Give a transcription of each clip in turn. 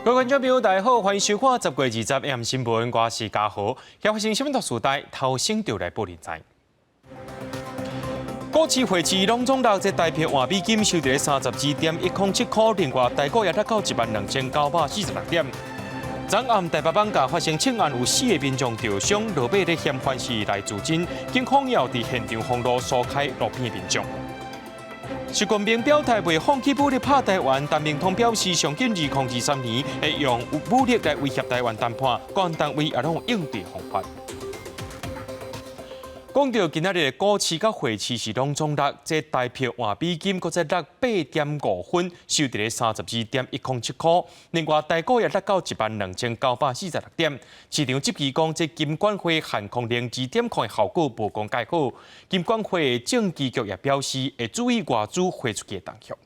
各位观众朋友，大家好，欢迎收看10月20日 AM 新闻，我是嘉豪。今发生新闻大事台，头先就来报连载。股市汇市拢总六只台票换美金收在32.107块，另外台股也达到12946点。昨暗台北绑架发生枪案，有4个民众受伤，落尾咧嫌犯是来自尽，警方也伫现场封路疏开路边民众。习近平表态未放弃武力拍台湾，但明通表示，上近2023年会用武力来威胁台湾谈判，各岸单位也拢有应对方法。讲到今仔日股市甲汇市是拢总落，这台票换美金，搁再落8.5分，收伫咧32.107块。另外，台股也落到12946点。市场即期讲，这金管会限空令2点看效果无讲介好。金管会政治局也表示，会注意外资汇出去的动向。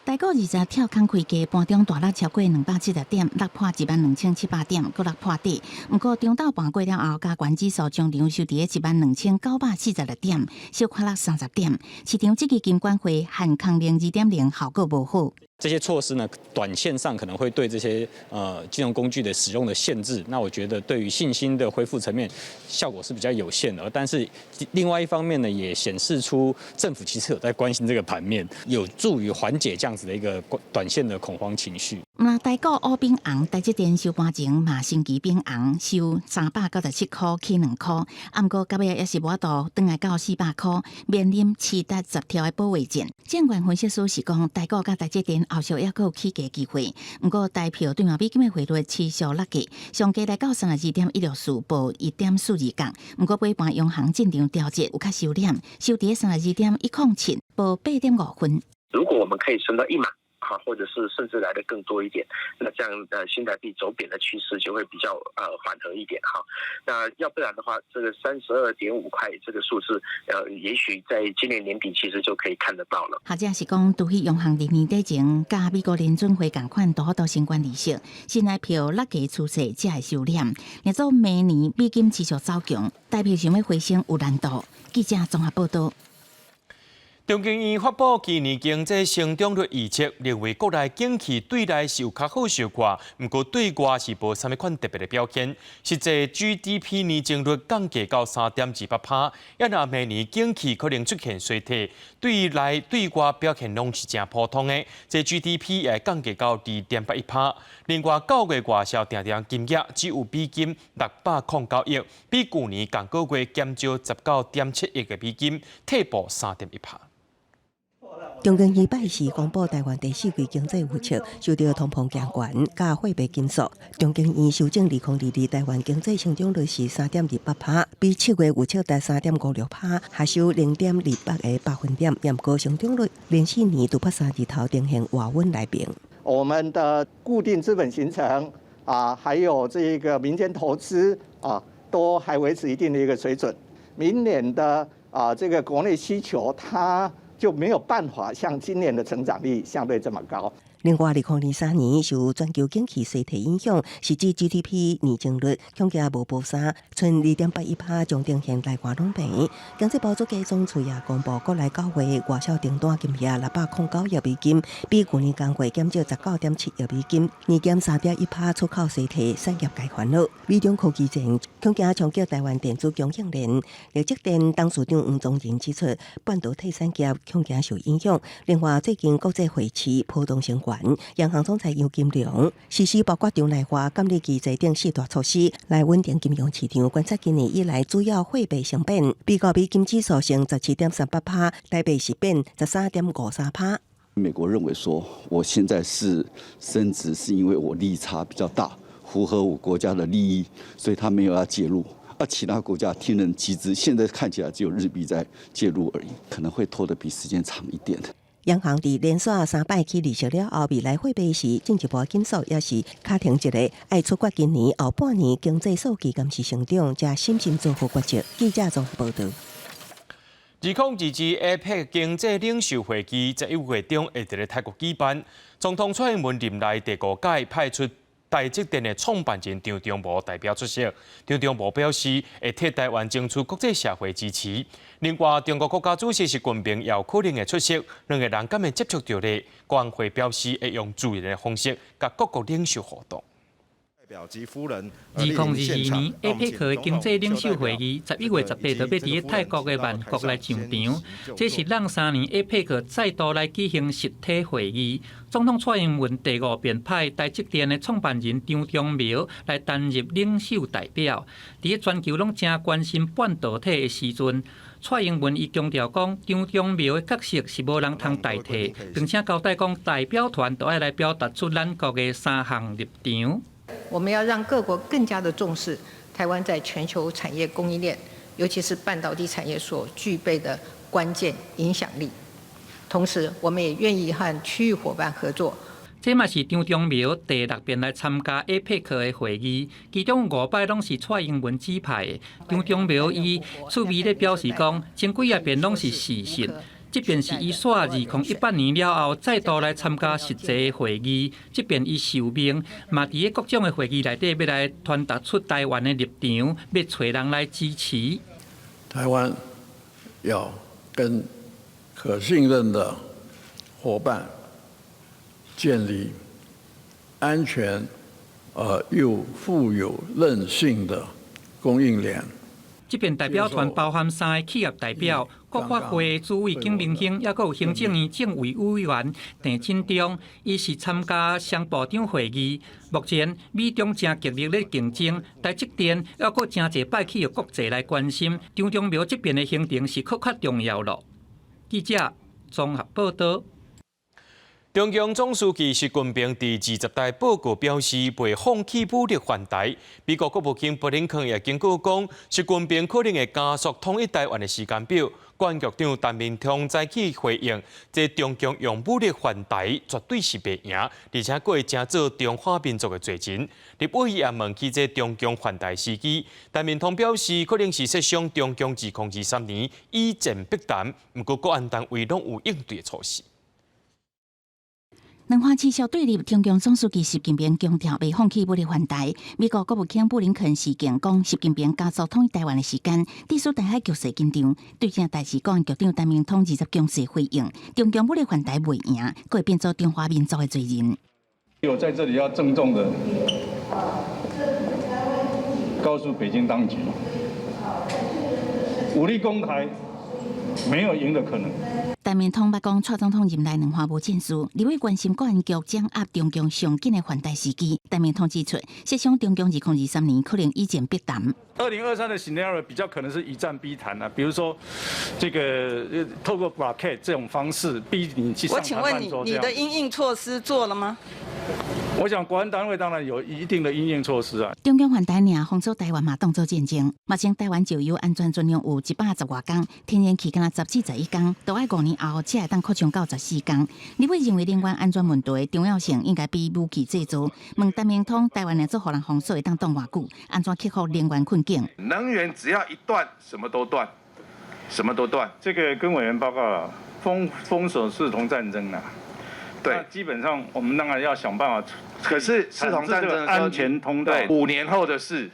台股20跳空开价，盘中大落超过270点，落破12700点，搁落破底。不过中昼盘过了后，加权指数中场收伫12946点，小看落30点。市场即期金管会限空令2.0效果无好。这些措施呢，短线上可能会对这些金融工具的使用的限制，那我觉得对于信心的恢复层面效果是比较有限的。但是另外一方面呢，也显示出政府其实有在关心这个盘面，有助于缓解这样子的一个短线的恐慌情绪。那台股乌冰红，台积电收盘前嘛升级冰红，收397块起2块，不过到尾也是无度转来到400块，面临7达10条的保卫战。监管分析师是讲，台股甲台积电后续也阁有起价机会，不过台票对美金的汇率持续落价，上价来到32.164，报1.42角。不过尾盘央行进场调节有较收敛，收伫32.107，报8.5分。如果我们可以升到1码。或者是甚至来的更多一点，那这样新台币走贬的趋势就会比较缓和一点哈。那要不然的话，这个32.5块这个数字，也许在今年年底其实就可以看得到了。或者是讲，除去央行伫年底前甲美国联准会共款大幅度升关利息，新台票落价趋势才会收敛。若做明年美金持续走强，台票想要回升有难度。记者综合报道。中经院发布今年经济成长率预测，认为国内景气对内是有较好小可，不过对外是无啥物款特别的表现。实际 GDP 年增率降低到3.28%，也若明年景气可能出现衰退，对内对外表现拢是正普通的。这 GDP 也降低到2.81%。另外9月外销订单金额只有美金609亿，比去年同个月减少19.7亿的美金，退步3.1%。中经院拜四公布台湾第4季经济预测，受到通膨强悬、加货币紧缩，中经院修正2022台湾经济成长率是3.28%，比7月预测达3.56%，下修0.28个百分点，严高成长率连4年突破3字头，呈现滑稳来平。我们的固定资本形成还有这个民间投资都还维持一定的一个水准。明年的这个国内需求它就没有办法像今年的成长率相对这么高。另外，2023年受全球景气衰退影响，实质 GDP 年增率恐惊无保三，剩2.81%，将呈现内外拢平。经济部主计总处也公布，国内9月外销订单金额609亿美金，比去年同月减少19.7亿美金，年减3.1%，出口衰退，产业界烦恼。美中科技战恐惊冲击台湾电子供应链。立积电董事长黄宗仁指出，半导体产业恐惊受影响。另外，最近国际汇市波动升悬。央行总裁杨金龙实施包括场内化、监理机制等4大措施，来稳定金融市场。观察今年以来主要货币成本，美国美金指数升17.38%，台币是贬13.53%。美国认为说，我现在是升值，是因为我利差比较大，符合我国家的利益，所以他没有要介入。其他国家听任机制，现在看起来只有日币在介入而已，可能会拖得比时间长一点。央行伫连续3摆起利息了后，未来货币时进一步紧缩，也是卡停一个，爱出决今年后半年经济数据暂时成长，才深深做好决策。记者综合报道。2022 APEC 经济领袖会议11月中会伫咧泰国举办，总统蔡英文任内第5届派出台积电的创办人张忠谋代表出席。张忠谋表示，会替台湾争取国际社会支持。另外，中国国家主席习近平也有可能会出席，两个人敢会接触到咧？国安会表示会用自然的方式，甲各国领袖互动。 2022年 APEC 的经济领袖会议11月18日要伫泰國嘅曼谷來上場，這是讓3年 APEC 再度來舉行實體會議。總統蔡英文第5遍派台積電嘅創辦人張忠謀來擔任領袖代表。伫全球攏正關心半導體嘅時陣，蔡英文伊強調講，張忠謀嘅角色是無人通代替，並且交代講代表團都要來表達出咱國嘅3項立場。 我们要让各国更加的重视台湾在全球产业供应链，尤其是半导体产业所具备的关键影响力。同时，我们也愿意和区域伙伴合作。这嘛是张忠謀第6遍來參加 APEC 的會議，其中5擺攏是蔡英文指派的。張忠謀伊趣味咧表示講，前幾遍攏是事實。 即便是伊煞2018年了後，再度來參加實際會議，即便伊受命，嘛佇各種的會議內底要來傳達出台灣的立場，要找人來支持。台灣要跟可信任的夥伴建立安全又富有韌性的供應鏈。 即邊代表團包含3個企業代表、國發會主委景明興，也有行政院政委委員鄭振中，伊是參加商部長會議。目前美中正激烈咧競爭，台積電也有真濟擺去由國際來關心。張忠謀這邊的行程是更加重要咯。記者綜合報道。 中共總書記習近平第20大報告表示，袂放棄武力還台。美國國務卿布林肯也警告講，習近平可能會加速統一台灣的時間表。國安局長陳明通再去回應，這中共用武力還台絕對是袂贏，而且佫會正做中華民族的罪人。立委也問起這中共還台時機，陳明通表示，可能是設想中共2023年以戰逼談，不過國安單位攏有應對措施。 兩岸持續對立，中共總書記習近平強調未放棄武力還台。美國國務卿布林肯示警講，習近平加速統一台灣的時間，致使台海局勢緊張。對這代志，國安局長陳明通20強勢回應，中共武力還台袂贏，佫會變做中華民族的罪人。我在這裡要鄭重的告訴北京當局，武力攻台沒有贏的可能。 陳明通捌講，蔡總統任內兩話無建樹，立委關心國安局掌握中共上緊的還台時機。陳明通指出，設想中共2023年可能以戰逼談。2023的 scenario 比較可能是以戰逼談啊，比如說這個透過 blockade 這種方式逼你去上談判桌。我請問你的因應措施做了嗎？我想國安單位當然有一定的因應措施啊。中共還台爾封鎖台灣嘛當作戰爭，目前台灣就有安全專用有110多天，天然氣敢若10至11天，都要5年後才會當擴張到14天。立委認為能源安全問題重要性應該比武器製造。問陳明通，台灣能做互人封鎖會當當偌久？安怎克服能源困境？能源只要一斷，什麼都斷，什麼都斷。這個跟委員報告了，封鎖視同戰爭啦。對，基本上我們當然要想辦法。可是視同戰爭安全通道，5年後的事，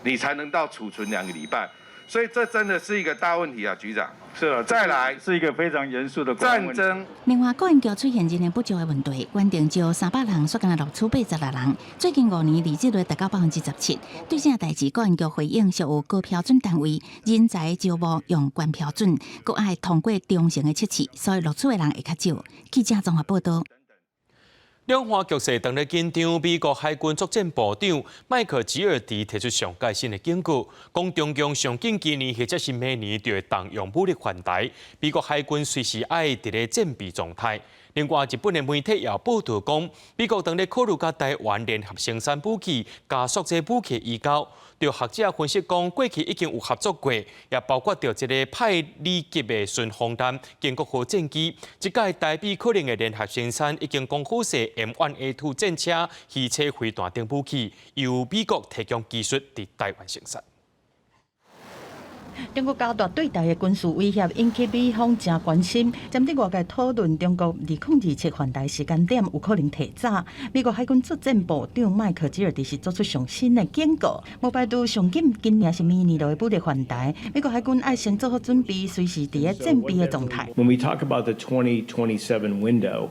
你才能到儲存2個禮拜，所以這真的是一個大問題啊，局長。是啊，再來是一個非常嚴肅的戰爭。另外，國安局出現人力不足的問題，原定招300人，卻敢若錄取86人。最近5年離職率達到17%。對這代志，國安局回應屬有高標準單位，人才招募用高標準，閣愛通過中性的測試，所以錄取的人會較少。記者綜合報道。兩岸局勢當日緊張，美國海軍作戰部長邁克·吉爾迪提出上界新的警告，講中共上緊今年或者是明年就會動用武力還台，美國海軍隨時愛佇咧戰備狀態。另外，日本的媒體也報道講，美國當日考慮甲台灣聯合生產武器，加速這武器移交。就學者分析講，過去已經有合作過，也包括着一個派利級的巡航艦、建國號戰機，即屆台美可能的聯合生產已經講好勢 M1A2 戰車、汽車飛彈等武器，由美國提供技術佇台灣生產。中国加大对台的军事威胁，引起美方真关心。针对外界讨论，中国2027环台时间点有可能提早。美国海军作战部长麦克吉尔迪是作出上新的警告，无排除上紧今年是明年就会武力环台。美国海军爱先做好准备，随时伫咧战备的状态。When we talk about the 2027 window.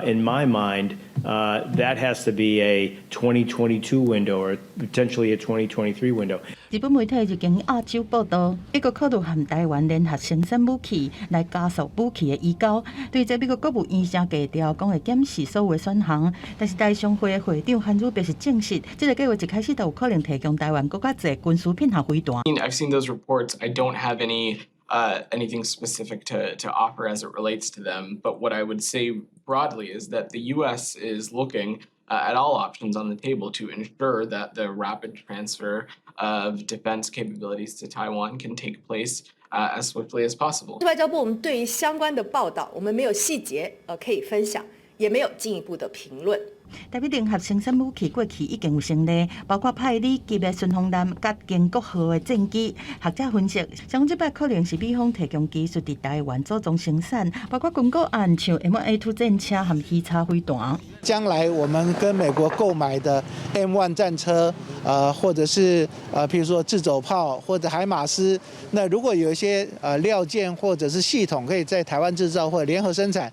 In my mind, that has to be a 2022 window or potentially a 2023 window. 日本媒体日经亚洲报道，美国考虑和台湾联合生产武器，来加速武器的移交。对这，美国国务院声强调，讲会检视所有的选项。但是台商会的会长韩宇表示证实，这个计划一开始就有可能提供台湾更加侪军事片和飞弹。I've seen those reports. I don't have anything specific to offer as it relates to them. But what I would say broadly is that the U.S. is looking at all options on the table to ensure that the rapid transfer of defense capabilities to Taiwan can take place as swiftly as possible. 外交部我们对于相关的报道，我们没有细节可以分享，也没有进一步的评论。台北联合生产武器过去已经有先例，包括派里级的巡航舰甲建国号的战机。学者分析，相这摆可能是美方提供技术伫台湾组装生产，包括军购案像 M1A2 战车和鱼叉飞弹。将来我们跟美国购买的 M1 战车，或者是譬如说自走炮或者海马斯，那如果有一些料件或者是系统可以在台湾制造或者联合生产，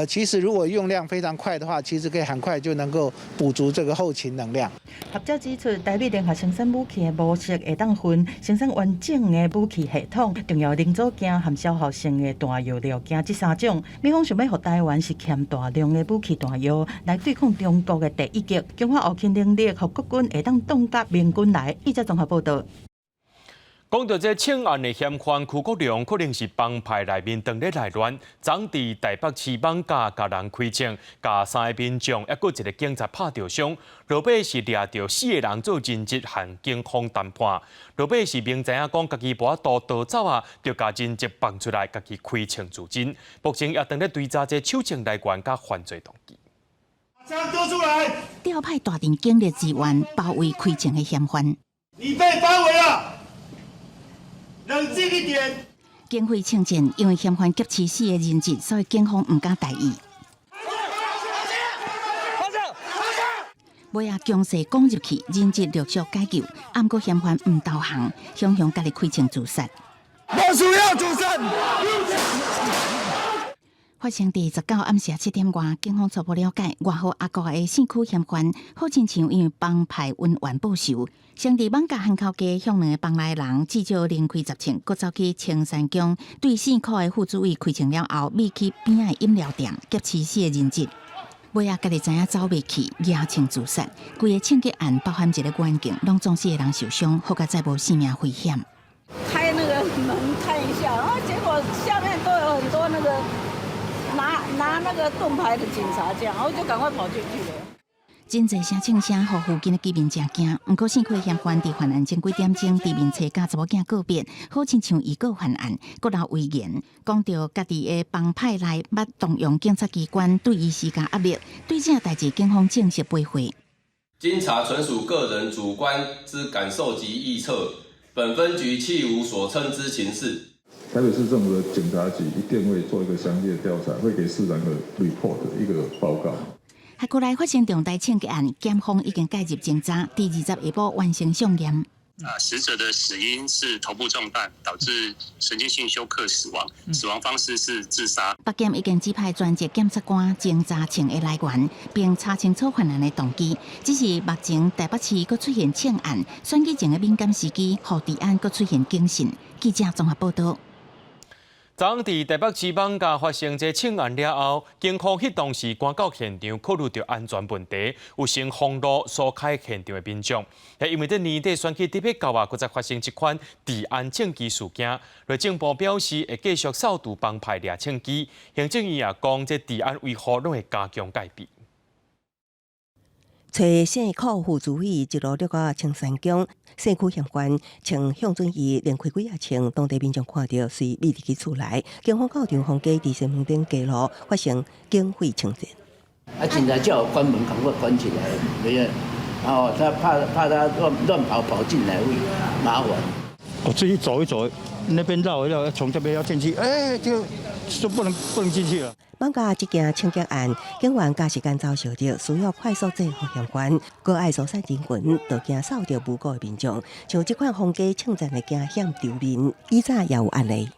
其实如果用量非常快的话，其实可以很快就能够补足这个后勤能量。学者指出，台美联合生产武器的模式会当分生产完整的武器系统、重要零组件和消耗性的弹药料件这三种。美方想要让台湾是欠大量的武器弹药来对抗中国的第一击，强化后勤能力，让国军会当冻甲盟军来。记者综合报道。讲到这庆案的嫌犯邱国良，可能是帮派内面当咧内乱，昨伫台北市绑架甲人开枪，甲3个民众，抑搁一个警察拍着伤。落尾是掠着4个人做人质，和警方谈判。落尾是明知影讲家己无法度逃走啊，就甲人质放出来，家己开枪自尽。目前也当咧追查这手枪来源甲犯罪动机。枪丢出来！调派大阵警力支援，包围开枪的嫌犯。你被包围了。冷静一点。警方称战，因为嫌犯劫持4个人质，所以警方唔敢大意。尾啊，强势攻入去，人质陆续解救，暗过嫌犯唔投降，雄雄家己开枪自杀。我需要自杀。发生第19暗时7点外，警方初步了解，外号阿国的姓区嫌犯，好亲像因为帮派恩怨报仇，相伫绑架汉口街向2个帮内人至少另开10枪，搁走去青山宫对姓区的副主委开枪了后，秘去边仔的饮料店劫持4个人质。尾啊，家己知影走袂去，举枪自杀。规个枪击案包含一个关键，拢总4个人受伤，好在再无性命危险。开那个门看一下，然后结果下面都有很多那个。拿那个盾牌的警察这样，然后就赶快跑进去了。真侪声枪声，互附近的居民真惊。毋过，幸亏嫌犯伫犯案前几点钟，伫面车甲查某囝告别，好亲像预告犯案，搁留威严，讲到家己的帮派内捌动用警察机关对伊施加压力，对这代志警方正式赔回。经查，纯属个人主观之感受及臆测，本分局弃无所称之情事。台北市政府的警察局一定会做一个详细的调查，会给市长的 report 一个报告。还过来发生重大枪击案，检方已经介入侦查，第20下晡完成上验。死者的死因是头部中弹，导致神经性休克死亡，死亡方式是自杀。北检已经指派专职检察官侦查枪的来源，并查清楚犯案的动机。只是目前台北市阁出现枪案，选举前的敏感时机，互治安阁出现警讯。记者综合报道。昨伫台北市绑架发生这枪案了后，警方迄当时赶到现场，考虑到安全问题，有先封路疏开现场的民众。也因为这年底选举特别到啊，搁再发生一款治安枪击事件，内政部表示会继续扫除帮派掠枪击，行政院也讲这治安维护拢会加强戒备。找县区副主委一路了到青山宫，县区嫌犯穿向准衣，连开几枪，当地民众看到随秘伫去厝内，警方到场封街伫身门顶街路发生警匪枪战。警察叫我关门，赶快关起来，没人。然后他怕他乱跑进来会麻烦。我自己走一走，那边绕要从这边要进去，就不能进去了。网架这件枪击案，警员驾驶间遭受到需要快速制服嫌犯，搁爱疏散人群，就惊扫到无辜的民众，像这款封街抢占的惊险丢面，以早也有案例。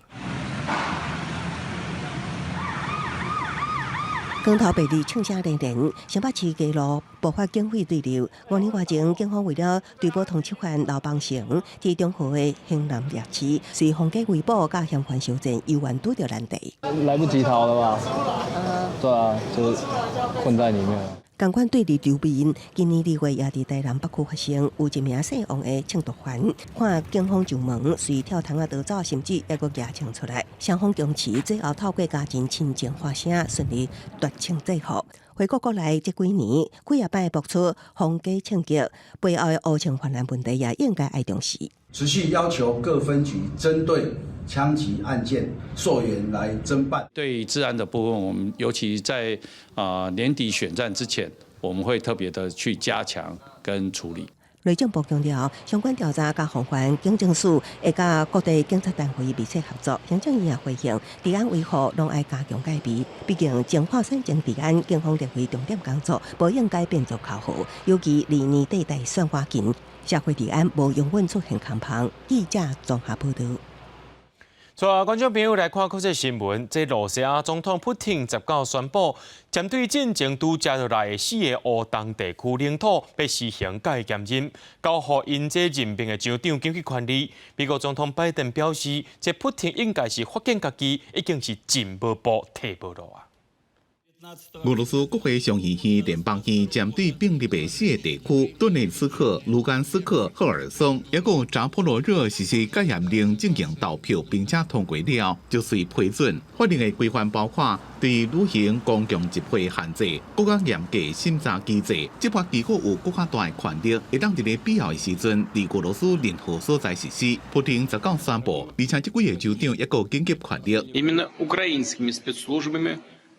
光头白日唱声连连，新北市街路爆发警匪对流。5年外前，警方为了追捕通缉犯刘邦成，在中和的兴南夜市，随封街围捕，甲嫌犯相战，犹原拄着难题。来不及逃了吧？对啊，就是困在里面了。同款对立流面，今年2月也伫台南北区发生，有一名姓王的抢夺犯，看警方上门，随跳窗逃走，甚至还阁牙枪出来。双方僵持，最后透过家人亲情发声，顺利夺枪制服。回顾国内这几年，几啊摆爆出封街抢劫，背后的恶性泛滥问题也应该爱重视。持续要求各分局针对枪击案件溯源来侦办。对治安的部分，我们尤其在年底选战之前，我们会特别的去加强跟处理。内政部强调，相关调查甲防范警政署会甲各地警察单位密切合作，行政院也回应，治安维护拢爱加强戒备。毕竟净化山城治安，警方认为重点工作不应该变作靠护，尤其离年底大选花近。社会治安无永远出现空棚。记者综合报道。观众朋友来看国际新闻，这罗西亚总统普京19宣布，针对战争拄接落来的4个乌东地区领土，要实行戒严任，交予因这任命的州长经济权利。美国总统拜登表示，这普京应该是发现家己已经是进无步退无路啊。俄罗斯国会上议院联邦院针对并立的4个地区顿涅茨克、卢甘斯克、赫尔松，也有扎波罗热实施戒严令进行投票，并且通过了，就随批准。法令的规范包括对履行公共集会限制、更加严格审查机制，执法机构有更加大的权力，会当伫必要的时阵，伫俄罗斯任何所在实施。普京19宣布，而且这几个州长也有紧急权力。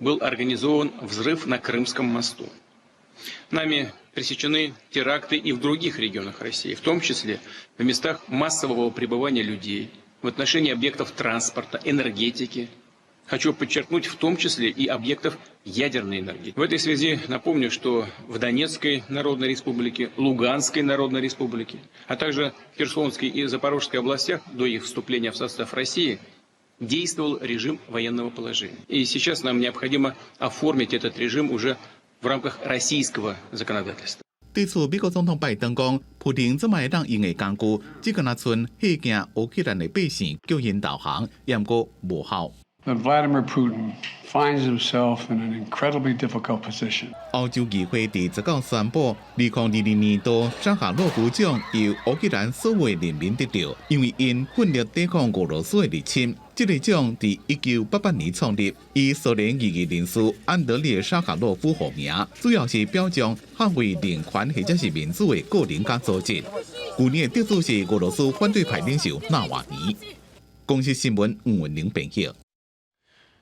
был организован взрыв на Крымском мосту. Нами пресечены теракты и в других регионах России, в том числе в местах массового пребывания людей, в отношении объектов транспорта, энергетики. Хочу подчеркнуть, в том числе и объектов ядерной энергии. В этой связи напомню, что в Донецкой Народной Республике, Луганской Народной Республике, а также в Херсонской и Запорожской областях до их вступления в состав России действовал режим военного положения. И сейчас нам необходимо оформить этот режим уже в рамках российского законодательства. 对此，美国总统拜登讲，普京怎么让用的工具，只敢拿剩迄件乌克兰的百姓叫因导航，也毋过无效。That Vladimir Putin finds himself in an incredibly difficult position. 欧洲议会伫19宣布，2022年度扎哈洛夫奖由乌克兰所有人民得到，因为因奋力抵抗俄罗斯的入侵。这个奖伫1988年创立，以苏联异议人士安德烈·沙卡洛夫获名，主要是表彰捍卫人权或者是民主的个人甲组织。去年的得主是俄罗斯反对派领袖纳瓦尼。公司新闻吴文玲编辑。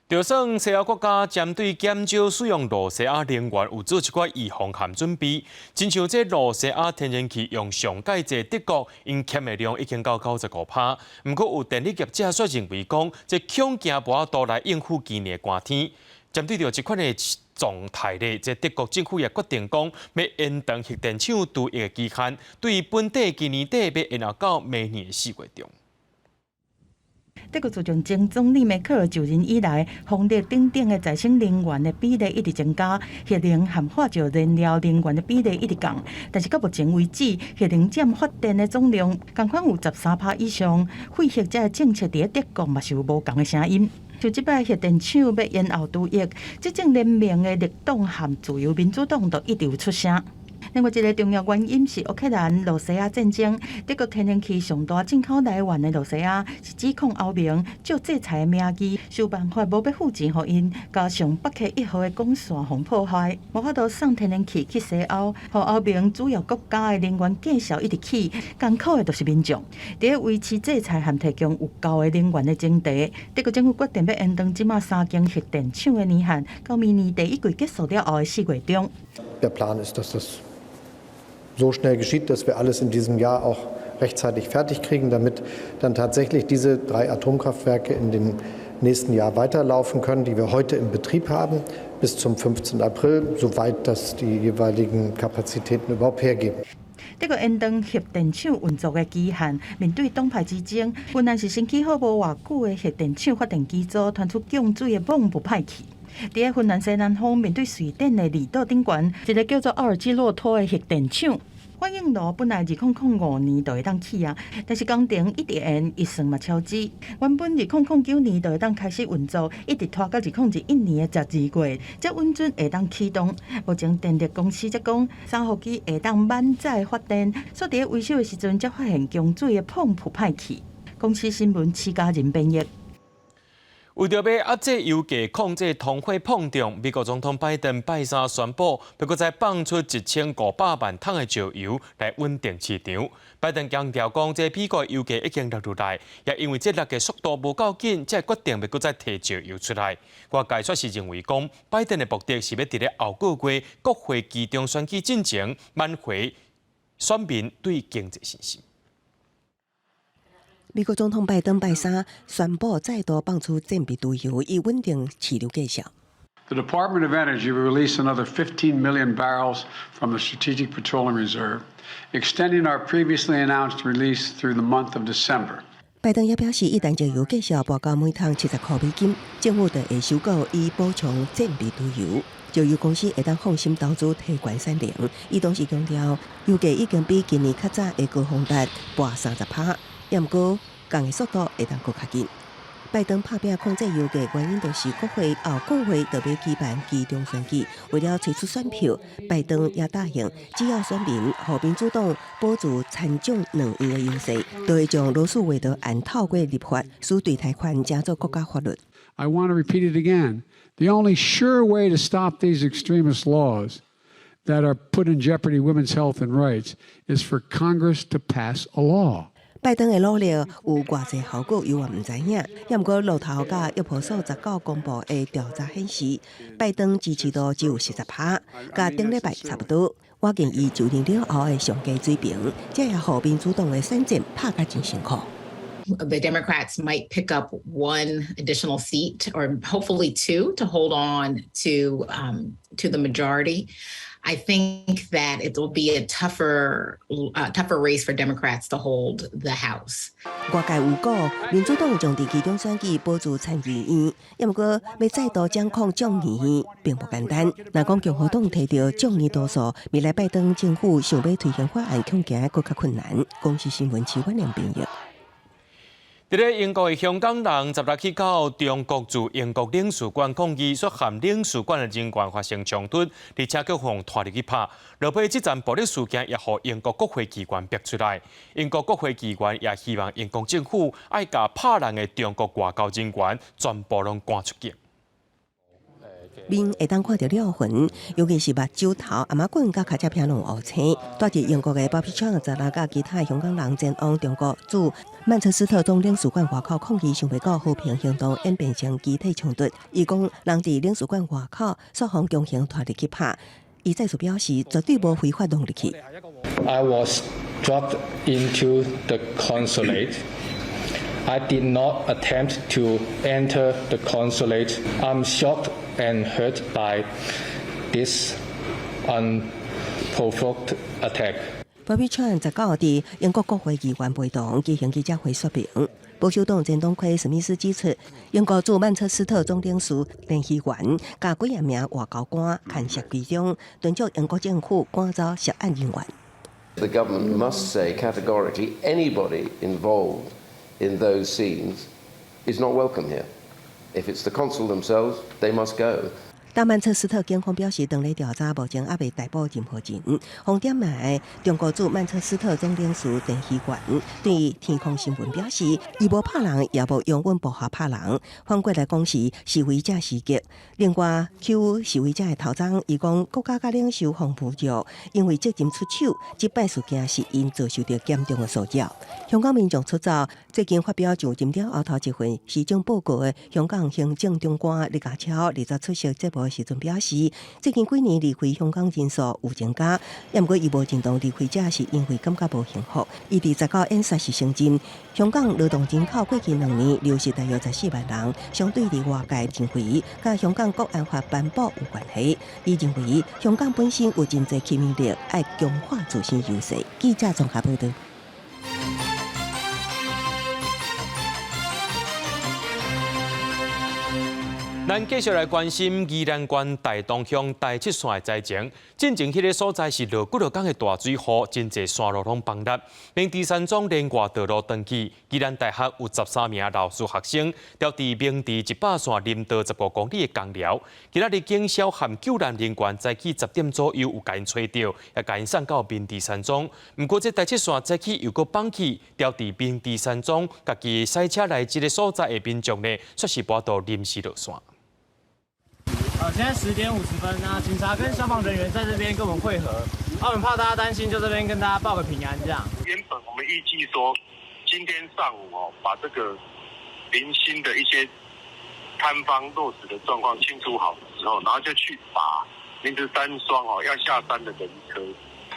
就算西欧国家针对减少使用罗西亚能源有做一寡预防和准备，亲像这罗西亚天然气用上届在德国，因欠的量已经到95%。不过有电力业者却认为讲，这恐惊无法度来应付今年的寒天。针对着这款的状态咧，这德国政府也决定讲，要延长核电厂除役的期限，对本地今年底要延到明年4月中。德国自从前总理梅克尔就任以来，风力等等的再生能源的比例一直增加，核能和化石燃料能源的比例一直降。但是到目前为止，核能占发电的总量共款有13%以上。废核这政策伫德国嘛是有无同的声音。就即摆核电厂要延后除役，执政联盟的绿党和自由民主党都一直有出声。另外一个重要原因是乌克兰罗西亚战争，德国天然气上大进口来源的罗西亚是指控欧盟借制裁的名义，想办法无要付钱给因，加上北溪1号的管线互破坏，无法度送天然气去西欧，互欧盟主要国家的能源价销一直起，艰苦的就是民众。伫维持制裁和提供有够的能源的前提，德国政府决定要延长即马3间核电厂的年限，到明年第1季结束了后的4月中。Der Plan ist, dass das so schnell geschieht, dass wir alles in diesem Jahr auch rechtzeitig fertig kriegen, damit dann tatsächlich diese 3 Atomkraftwerke in den nächsten Jahr weiterlaufen können, die wir heute in Betrieb haben, bis zum 15. April, soweit das die jeweiligen Kapazitäten überhaupt hergeben. 这个延长核电厂运作的期限，面对党派之争，云南是新起好无偌久的核电厂发电机组传出降水的猛不歹气。伫个云南西南方，面对瑞典的离岛顶悬，一个叫做奥尔基诺托的核电厂。反应炉本来2005年就会当起啊，但是工程一直延，一算嘛超支。原本2009年就会当开始运作，一直拖到2011年的12月，才稳准会当启动。目前电力公司则讲，3号机会当满载发电，所伫维修的时阵才发现降水的泵不歹气。公司新闻徐家人编译。为着要压制油价、控制通货膨胀，美国总统拜登拜三宣布，要搁再放出1500万桶的石油来稳定市场。拜登强调讲，这美国油价已经落来，也因为这落的速度无够紧，才决定要搁再提石油出来。外界说是认为讲，拜登的目的是要伫咧后个月国会期中选举进前，挽回选民对经济信心。美国总统拜登拜三宣布再度放出战备石油，以稳定市场价格。The Department of Energy will release another 15 million barrels from the Strategic Petroleum Reserve, extending our previously announced release through the month of December. 拜登也表示，一旦石油价格报到每桶70块美金，政府就会收购以补充战备石油。石油公司会当放心投资提悬产量。伊同时强调，油价已经比今年较早会高峰达30%，也毋过降的速度会当搁较紧。拜登拍拼控制油价原因，就是国会后个月就要举办期中选举，为了推出选票，拜登也答应，只要选民和民主党保住参众两院的优势，就会将罗素韦德案透过立法，使对台款加做国家法律。I want to repeat it again. The only sure way to stop these extremist laws that are put in jeopardy women's health and rights is for Congress to pass a law. 拜登的努力有偌济效果，犹也唔知影。也毋过路透甲约普所19公布的调查显示，拜登支持度只有40%，甲顶礼拜差不多。我建议就任了后的上佳水平，这也互民主党的选战拍甲真辛苦。The Democrats might pick up one additional seat, or hopefully 2, to hold on to the majority. I think that it will be a tougher race for Democrats to hold the House. 外界有讲，民主党将伫其中选举保住参议院，也毋过要再度掌控众议院并不简单。若讲共和党摕到众议多数，未来拜登政府想要推行法案，恐惊更较困难。公司新闻徐婉良编译。伫咧英国的香港人10日起到中国驻英国领事馆抗议，说和领事馆的人员发生冲突，而且佫互拖入去拍。落尾这站暴力事件也互英国国会机关逼出来。英国国会机关也希望英国政府爱甲拍人的中国外交人员全部拢赶出境。面会当看到了痕，尤其是目睭头、阿妈棍甲脚趾片拢乌青。住伫英国的鲍比昌10日甲其他香港人前往中国驻曼彻斯特总领事馆外口抗议，想要到和平行动演变成集体冲突。伊讲人伫领事馆外口索方强行拖入去拍，伊再次表示绝对无非法弄入去。I was dropped into the consulate. I did not attempt to enter the consulate. I'm shocked and hurt by this unprovoked attack. 鲍比川19号伫英国国会议员陪同举行记者会说明，保守党前党魁史密斯指出，英国驻曼彻斯特总领事联系员甲几廿名外交官牵涉其中，敦促英国政府赶走涉案人员。The government must say categorically anybody involved in those scenes is not welcome here. If it's the consul themselves, they must go. 大曼彻斯特警方表示，当咧调查，目前还未逮捕任何人。红点卖中国驻曼彻斯特总领事陈希元对天空新闻表示，伊无拍人，也无用阮部下拍人。反过来讲是示威者袭击。另外，Q 示威者的头章，伊讲国家甲领袖防不住，因为责任出手，这摆事件是因遭受到严重的骚扰。香港民众出走，最近发表就任了后头一份市政报告的香港行政长官李家超，出席节目的时阵表示，最近几年离开香港人数有增加，也毋过伊无认同离开者是因为感觉无幸福。伊伫19演说时承认，香港劳动人口过去2年流失大约14万人，相对于外界认为，甲香港国安法颁布有关系。伊认为香港本身有真侪吸引力，爱强化自身优势。记者综合报道。咱继续来关心宜兰县大东乡第7线的灾情。进前迄个所在是落几落天的大水雨，真侪线路拢崩塌，并第三种连外道路断去。宜兰大学有13名老师学生，调至明治100线林道15公里的工寮。今仔日警消和救援人员早起10点左右有甲因找到，也甲因送到明治山庄。不过这第7线早起又搁崩去，调至明治山庄，家己赛车来这个所在的民众呢，却是跋倒临时落线。现在10点50分，那警察跟消防人员在这边跟我们会合，我们怕大家担心，就这边跟大家报个平安这样。原本我们预计说，今天上午把这个零星的一些摊方落实的状况清除好之后，然后就去把明治山庄要下山的人车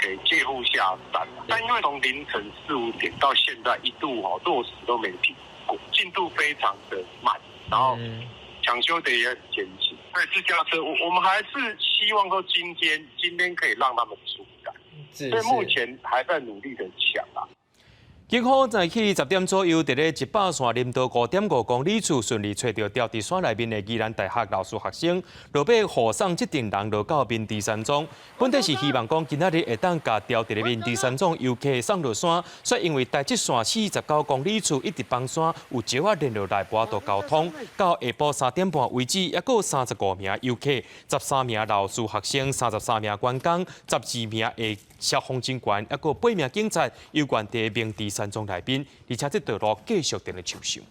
给借户下山。但因为从凌晨4、5点到现在一度落实都没停过，进度非常的慢，然后抢修的也很艰辛。对自驾车，我们还是希望说今天可以让他们出来，所以目前还在努力的抢啊。警方早起10点左右，伫咧100线林道5.5公里处顺利找到掉伫山内面的宜兰大学老师学生，落尾护送这群人落到明治山庄。本来是希望讲今仔日会当甲掉伫咧明治山庄游客送落山，却因为第7线49公里处一直崩山，有石仔连落来跋倒交通。到下晡3点半为止，还有35名游客、13名老师学生、33名员工、12名的消防警官，还有8名警察，有关伫明治山庄内边，而且这道路继续在咧受伤。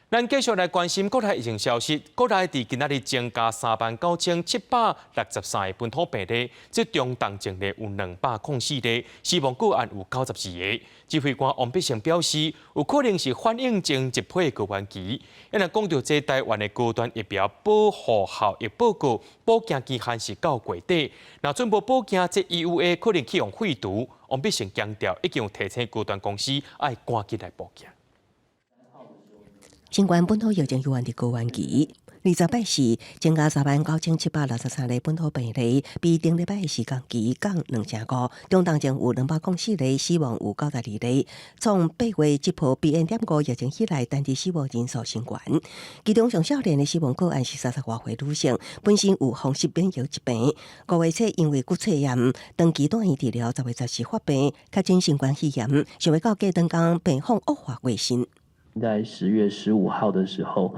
咱继续来关心国内疫情消息。国内伫今仔日增加39763个本土病例，即中重症例有204例，死亡个案有92个。指挥官王必胜表示，有可能是反映前一批高原期。因为讲到这台湾的高端疫苗保护效益报告，保件期限是到月底。若准无保件，这 EUA 可能去用废除。王必胜强调，已经有提醒高端公司爱赶紧来保件。新冠本土疫情有源的高原期，28时增加39763例本土病例，比顶礼拜时间期降2.5%，中重症有204例，死亡有92例。从8月这波 BN.5 疫情以来，单日死亡人数升悬，其中上少年的死亡个案是30多岁女性，本身有风湿免疫疾病，5月初因为骨髓炎长期住院治疗，10月10日发病，确诊新冠肺炎，想要到过长工病况恶化过身。在10月15号的时候，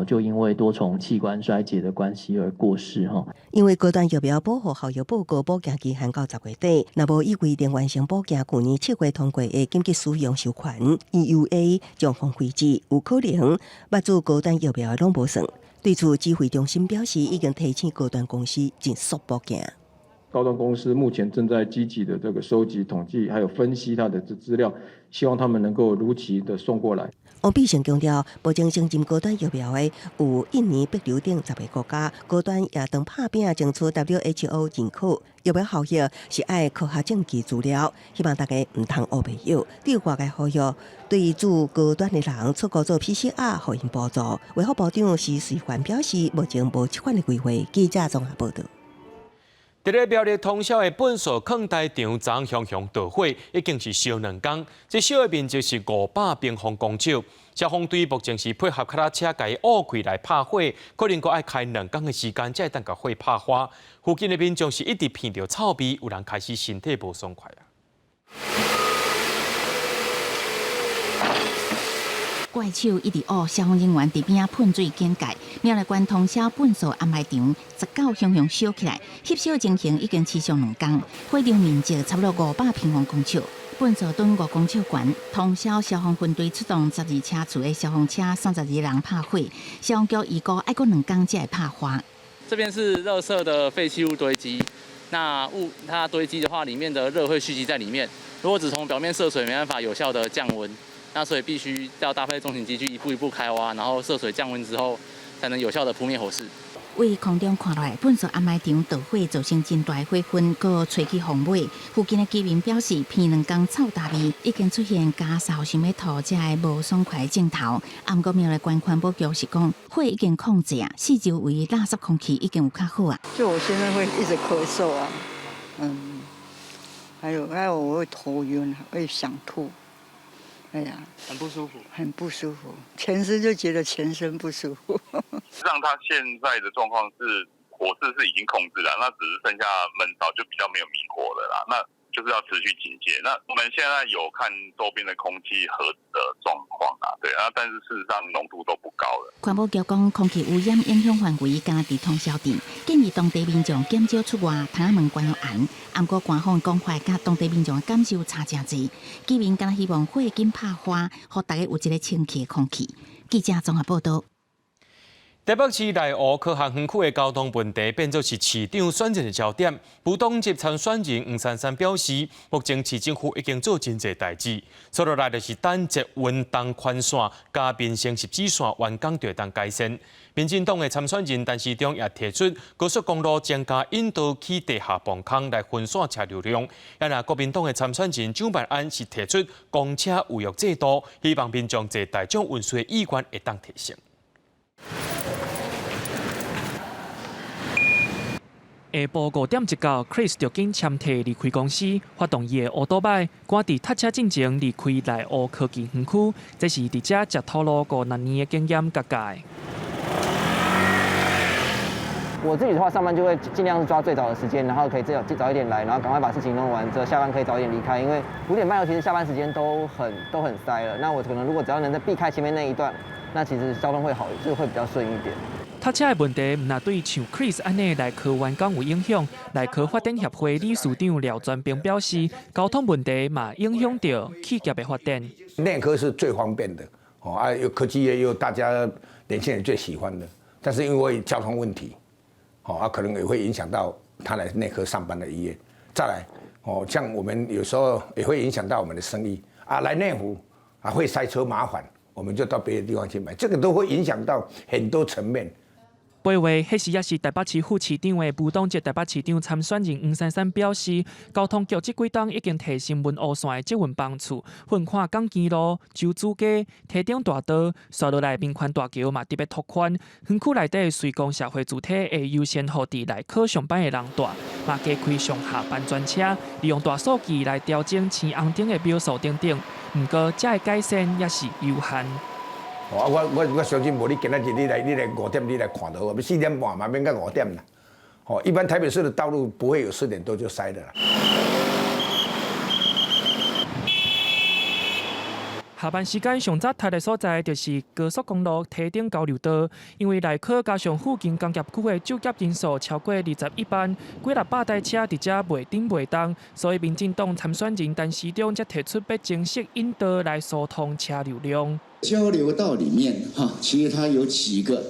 就因为多重器官衰竭的关系而过世哈。因为高端疫苗保护效益报告保件期限到10月底，若无以规定完成保件，去年7月通过的紧急使用授权 EUA 将放废止，有可能目睭高端疫苗拢无算。对此，指挥中心表示，已经提醒高端公司尽速保件。高端公司目前正在积极的这个收集、统计，还有分析它的资料，希望他们能够如期的送过来。王必胜强调，目前生产高端疫苗的有印尼、北流等10个国家，高端也当拍拼争取 WHO 认可。疫苗效益是爱科学证据资料，希望大家唔通乌白药。对外界呼吁，对住高端的人出国做 PCR， 互因补助。卫福部长徐瑞环表示，目前无这款的规划。记者综合报道。伫咧苗栗通宵的本所坑台场昨向导火，已经是烧2天。这烧的面积是500平方公尺。消防队目前是配合脚踏车甲伊挖开来拍火，可能阁爱开2天的时间，才会当甲火拍花。附近的民众是一直闻到臭味，有人开始身体无爽快啊。怪手一直学消防人员伫边仔喷水警戒，苗栗县通宵本所安排场19向烧起来，翕烧情形已经持续2天，火场面积差不多500平方公尺。本所墩5公尺悬，通宵消防分队出动12车厝的消防车，32人拍火，消防局预估爱过2天才会拍花。这边是垃圾的废弃物堆积，那它堆积的话，里面的热会蓄积在里面。如果只从表面涉水，没办法有效的降温。那所以必须要搭配重型机具一步一步开挖，然后涉水降温之后，才能有效的扑灭火势。为空中看落来，喷射暗暝场导火造成真大火焰，搁吹起风尾。附近的居民表示，鼻两公臭大味，已经出现家扫想要吐这个无爽快的镜头。不过苗栗县环保局是讲，火已经控制啊，四周围垃圾空气已经有较好啊。就我现在会一直咳嗽啊，还有我会头晕，会想吐。哎呀，很不舒服，很不舒服，全身就觉得全身不舒服。让他现在的状况是火势是已经控制了，那只是剩下闷烧，就比较没有明火了啦。那就是要持续警戒。那我们现在有看周边的空气盒子的状况啊，对啊，但是事实上浓度都不高了。环保局讲，空气污染影响范围敢伫通宵镇，建议当地民众减少出外，窗仔门关了严。不过官方关怀甲当地民众的感受差真济，居民敢希望火紧拍花，互大家有一个清气的空气。记者综合报道。台北市内湖科学园区的交通问题变作是市长选战的焦点。不当接参选人黄珊珊表示，目前市政府已经做真侪代志，所落来就是等捷运东宽线加民生17线完工就当改善。民进党的参选人陈时中也提出，高速公路增加引导起地下磅空来分散车流量。也那国民党的参选人蒋万安是提出公车预约制度，希望民众坐大众运输的意愿会当提升。下晡5点一到 ，Chris 就紧签替离开公司，发动伊的乌多摆，赶伫塞车进前离开内湖科技园区。这是伫遮接透露5年的经验加界。我自己的话，上班就会尽量是抓最早的时间，然后可以早一点来，然后赶快把事情弄完之后，下班可以早一点离开。因为5点半，其实下班时间都很塞了。那我可能如果只要能再避开前面那一段，那其实交通会好，就会比较顺一点。塞车的问题唔那对像 Chris 安尼内科员工有影响。内科发展协会理事长廖传平表示，交通问题嘛影响到企业的发展。内科是最方便的，有科技业又大家年轻人最喜欢的，但是因为交通问题，可能也会影响到他来内科上班的意愿。再来，像我们有时候也会影响到我们的生意来内湖会塞车麻烦，我们就到别的地方去买，这个都会影响到很多层面。8月，迄时也是台北市副市长的吴东捷台北市长参选人黄珊珊表示，交通局这几天已经提升文湖线的捷运班次，分看港基路、洲子街、堤顶大道，刷落来民权大桥嘛特别拓宽。园区内底随公社会主体会优先互伫内科上班的人带，嘛加开上下班专车，利用大数据来调整青红灯的秒数等等。不过，这个改善也是有限。我相信无你今仔日你来5点你来看到，我们4点半嘛免到5点啦。一般台北市的道路不会有4点多就塞的啦。下班时间上早塞的所在，就是高速公路堤顶交流道，因为内科加上附近工业区的就业人数超过21万，几600台车伫遮袂顶袂当，所以民进党参选人陈时中才提出要正式引导来疏通车流量。交流道里面其实它有几个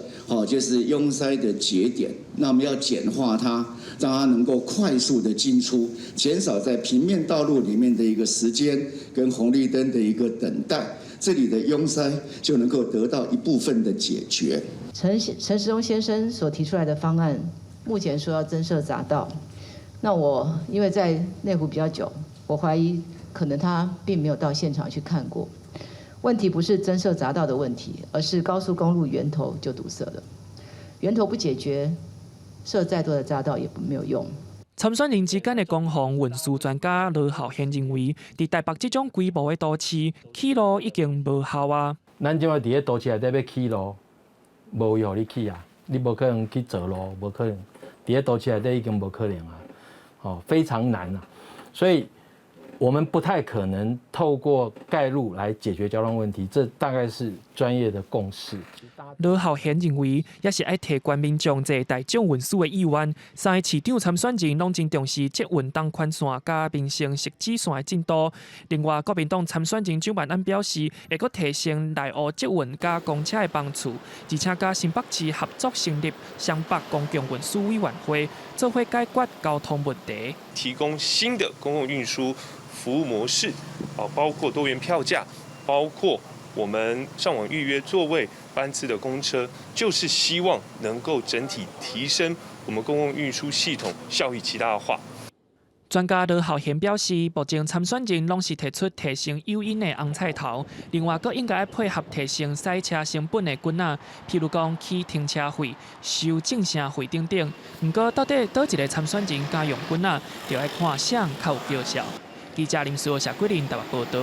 就是拥塞的节点，那我们要简化它，让它能够快速的进出，减少在平面道路里面的一个时间跟红绿灯的一个等待，这里的拥塞就能够得到一部分的解决。陈时中先生所提出来的方案，目前说要增设匝道，那我因为在内湖比较久，我怀疑可能他并没有到现场去看过。问题不是增设匝道的问题，而是高速公路源头就堵塞了，源头不解决，设再多的匝道也没有用。参选人之间的攻防，运输专家罗浩贤认为，伫台北这种规模的都市，起路已经无效啊。咱即摆伫咧都市内底要起路，无互你起啊，你无可能去走路，无可能。伫咧都市内底已经无可能啊，非常难啊，所以。我们不太可能透过盖路来解决交通问题，这大概是专业的共识。罗浩贤认为，也是爱提悬民众坐大众运输的意愿。3个市长参选人拢真重视捷运东宽线加民生17线的进度。另外，国民党参选人蒋万安表示，会阁提升内湖捷运加公车的班次，而且甲新北市合作成立双北公共运输委员会，做伙解决交通问题，提供新的公共运输服务模式，包括多元票价，包括我们上网预约座位，班次的公车，就是希望能够整体提升我们公共运输系统效益极大化。专家罗浩贤表示，目前参选人拢是提出提升诱因的红菜头，另外阁应该配合提升洗车成本的棍仔，譬如讲起停车费、收正声费等等。不过，到底倒一个参选人家用棍仔，就要看谁较有绩效。记者林书豪、谢桂林台北报道。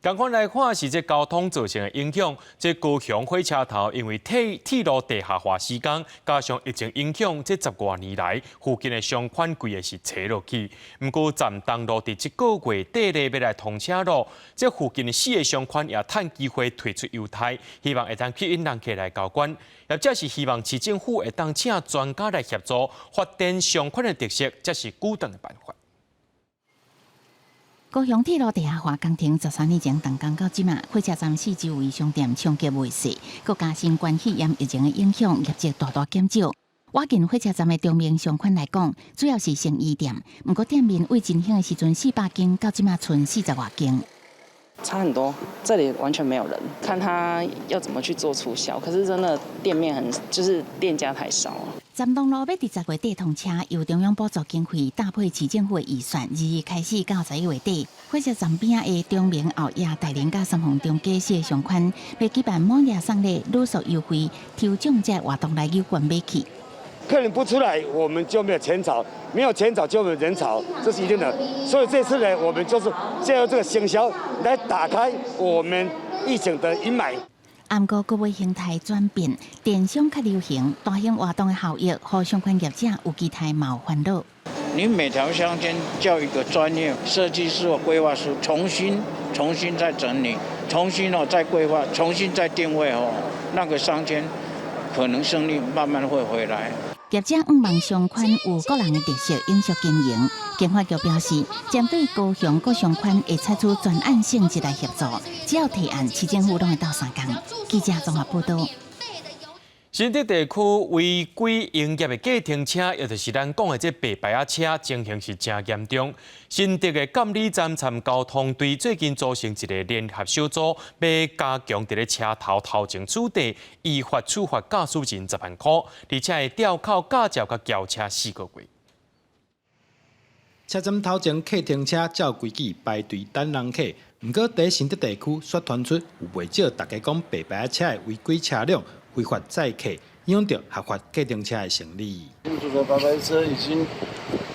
同款来看是这交通造成的影响，这高雄火车头因为铁路地下化施工，加上疫情影响，这10多年来附近的商圈规个是斜落去。不过站东路伫这个月底咧要来通车路，这附近的4个商圈也趁机会推出优待，希望会当吸引人客来交关。也这是希望市政府会当请专家来协助发展商圈的特色，这是固定的办法。高雄铁路地下化工程13年前动工到即马，火车站4周围商店抢劫未遂，佮加新冠肺炎疫情的影响，业绩大大减少。我近火车站的中明商圈来讲，主要是成衣店，不过店面为真兴的时阵400间，到即马剩40多间。差很多，这里完全没有人，看他要怎么去做促销。可是真的店面就是店家太少了。站东路要伫10月底通车，由中央补助经费搭配市政府的预算，2月开始到11月底，火车站边的中明后夜大连甲三凤中街4个商圈，要举办满月送礼、旅宿优惠、抽奖这活动来诱关买去。客人不出来，我们就没有钱找，没有钱找就没有人潮，这是一定的。所以这次呢，我们就是借由这个行销来打开我们疫情的阴霾。不过，各位形态转变，电商较流行，大型活动的效益，互相关业者有期待冇烦恼。你每条商圈叫一个专业设计师或规划师重新再整理，重新再规划，重新再定位那个商圈可能胜利慢慢会回来。业者5万商圈有个人的特色饮食经营，经发局表示，针对高雄各商圈会采取专案性质来协助，只要提案，市政府拢会到3天。记者综合报道。新竹地区违规营业的假停车，也就是咱讲的这白牌仔车，情形是真严重。新竹的监理站参交通队最近组成一个联合小组，要加强伫咧车头头前处地依法处罚驾驶人10万块，而且会吊扣驾照甲轿车4个月。车站头前客停车照规矩排队等人客，不过在新竹地区却传出有袂少大家讲白牌车的违规车辆。非法载客，影响到合法客停车的生意。就说白牌车已经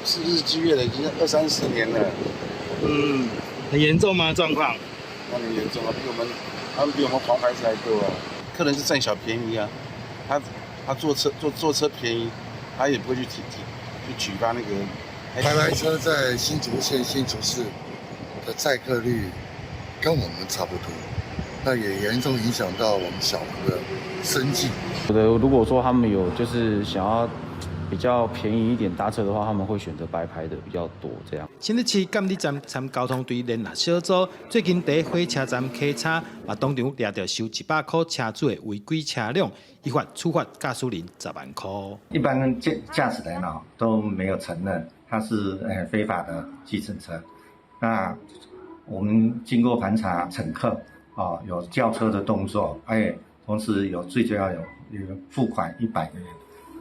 是日积月累，已经20-30年了。很严重吗？状况？那很严重啊，他们比我们黄牌车还多啊。客人是占小便宜啊，他坐车便宜，他也不会去举发那个。白牌车在新竹县新竹市的载客率跟我们差不多。那也严重影响到我们小农的生计。如果说他们有就是想要比较便宜一点搭车的话，他们会选择白牌的比较多。这样。新竹市监理站参交通队联合小组最近在火车站稽查，嘛当场抓到收100块车主的违规车辆，依法处罚驾驶人10万块。一般驾驶人都没有承认他是非法的计程车。那我们经过盘查乘客。有叫车的动作，同时最重要有付款100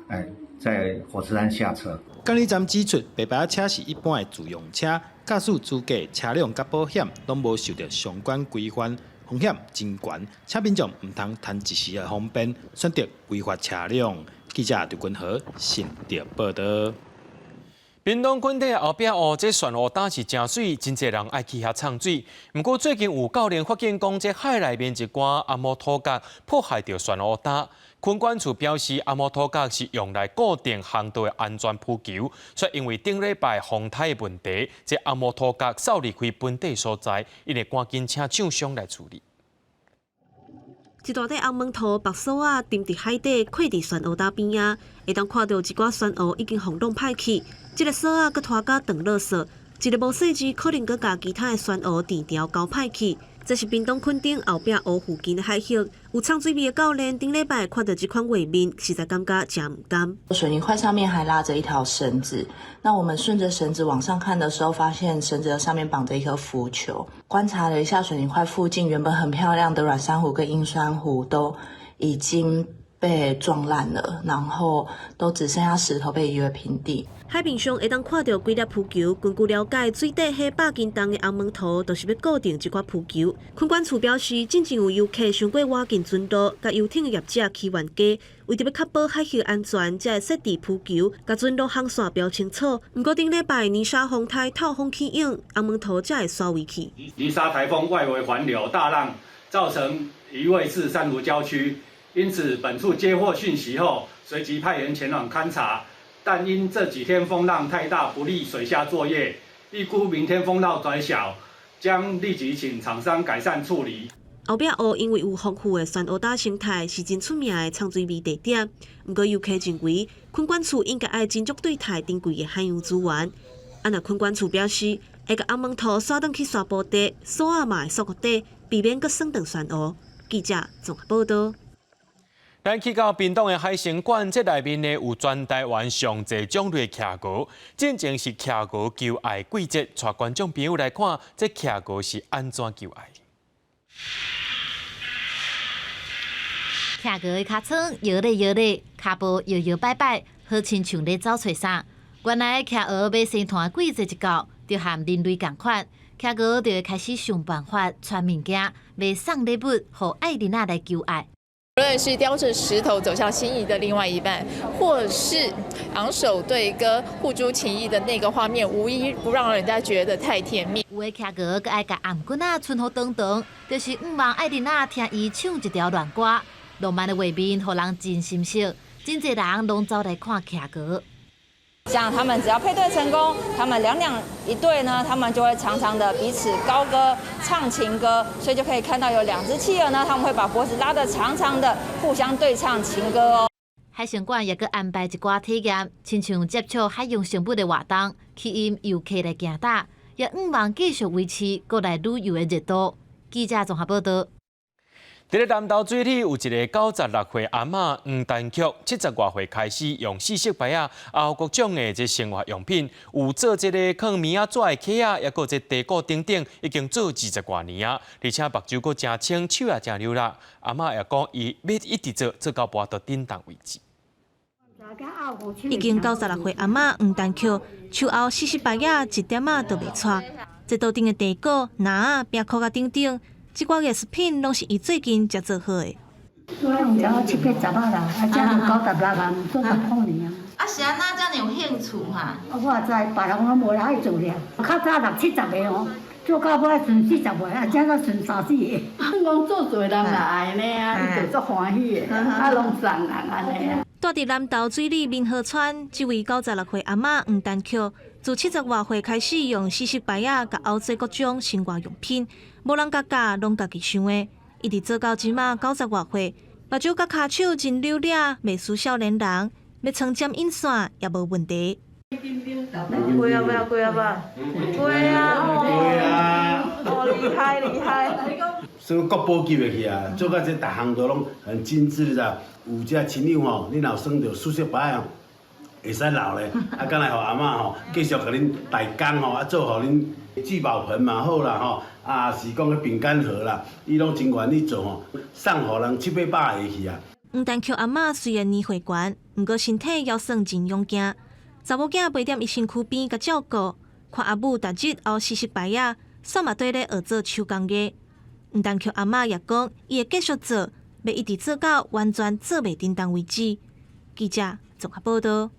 元，在火车站下车。监理站指出，白牌车是一般的自用车，驾驶资格、车辆甲保险拢无受到相关规范，风险真悬，且民众唔通贪一时的方便，选择违法车辆。记者刘君和新竹报道。屏东垦地后壁这漩涡打是真水，真侪人爱去遐畅水。不过最近有教练发现讲，这海内面一寡阿摩土角破坏到漩涡打。垦管处表示，阿摩土角是用来固定航道的安全浮球，却因为顶礼拜风台的问题，这阿摩土角扫离开本地所在，因会赶紧请厂商来处理。一大块红毛土白扫啊，沉伫海底，溃伫漩涡搭边啊，会当看到一寡漩涡已经风浪歹去。这个扫啊，佮拖甲长垃圾，一个无细致，可能佮甲其他的漩涡电条交歹去。这是屏东垦丁后壁湖附近的海域，有唱水味的教练顶礼拜看到这款画面，实在感觉真唔甘。水泥块上面还拉着一条绳子，那我们顺着绳子往上看的时候，发现绳子的上面绑着一颗浮球。观察了一下水泥块附近原本很漂亮的软珊瑚跟硬珊瑚都已经被撞烂了，然后都只剩下石头被夷为平地。海面上会当看到几粒浮球，根据了解，水底下100斤重的红门头，就是要固定这块浮球。垦管处表示，真正有游客想过挖进圳道，甲游艇的业者起冤家，为着要确保海域安全，才会设置浮球，甲圳道航线标清楚。不过顶礼拜泥沙风台透风起影，红门头才会刷尾去。泥沙台风外围环流大浪，造成移位至珊瑚礁区，因此本处接获讯息后，随即派员前往勘查。但因这几天风浪太大，不利水下作业，预估明天风浪转小，将立即请厂商改善处理。后壁湖因为有丰富的酸蚵搭生态，是真出名的畅水味地点。不过游客认为，垦管处应该爱斟酌对待珍贵的海洋资源。若垦管处表示，会甲红门头刷转去沙坡底，锁仔嘛会锁固底，避免搁酸断酸蚵。记者综合报道。咱去到屏东的海参馆，这内面呢有全台湾上侪种类徛鹅，正正是徛鹅求爱季节，带观众朋友来看，这徛鹅是安怎求爱的。徛鹅的尻川摇咧摇咧，骹步摇摇摆摆，好亲像咧走找啥。原来徛鹅要生团季节一到，就和人类同款，徛鹅就会开始想办法传物件，要送礼物，互爱人仔来求爱。无论是叼着石头走向心仪的另外一半，或是昂首对歌、互助情谊的那个画面，无一不让人家觉得太甜蜜。有的徛鹅佮爱甲颔棍仔春好长长，就是毋望爱人仔听伊唱一条乱歌，浪漫的画面，互人真心惜。真侪人拢走来看徛鹅。像他们只要配对成功，他们两一对呢，他们就会常常的彼此高歌唱情歌，所以就可以看到有2只企鹅呢，他们会把脖子拉得长长的，互相对唱情歌哦。海参馆也佮安排一寡体验，亲像接触海洋生物的活动，吸引游客来行搭，也毋忘继续维持国内旅游的热度。记者综合报道。伫咧南投水里有一个96岁阿嬷黄丹曲，70多岁开始用4色牌啊，还有各种的这生活用品，有做这个放棉仔纸的壳啊，也有这地鼓等等，已经做20多年啊，而且目睭阁真清，手也真溜啦。阿嬷也讲，伊要一直做到跋到叮当为止。已经96岁阿嬷黄丹曲，手后40白仔一点仔都袂错，这桌顶的地鼓、篮、冰块甲等等。这寡艺术品拢是伊最近才做好的。我用只7、8、10啦，啊，只有96啊，做10年啊。啊，是安那遮尔有兴趣哈？我知，别人拢无人爱做了。较早60、70个哦，做到尾剩40个，啊，只个剩3、4个。讲做做人来安尼啊，伊就足欢喜的，啊，拢送人安尼啊。住伫南投水里民和村，这位96岁阿嬷黄丹曲，自70多岁开始用4色牌仔甲熬做各种生活用品。无人家教，拢家己想的，一直做到即马90多岁，目睭甲骹手真溜咧，袂输少年人，要穿针引线也无问题。会啊，哦，厉害厉害！所以国宝级的去啊，做到这逐项都拢很精致啦。有只亲友吼，你若算着4色牌哦，会使留咧，啊，敢来互阿嬷吼，继续甲恁代工吼，啊，做互恁聚宝盆嘛好啦吼。啊，是讲个饼干盒啦，伊拢真愿意做吼，送互人7、8百个去啊。黄丹曲阿嬷虽然年岁悬，毋过身体还算真勇敢。查某囝陪踮伊身躯边甲照顾，看阿母逐日熬40白仔，煞嘛对咧学做手工艺。黄丹曲阿嬷也讲，伊会继续做，要一直做到完全做袂叮当为止。记者综合报道。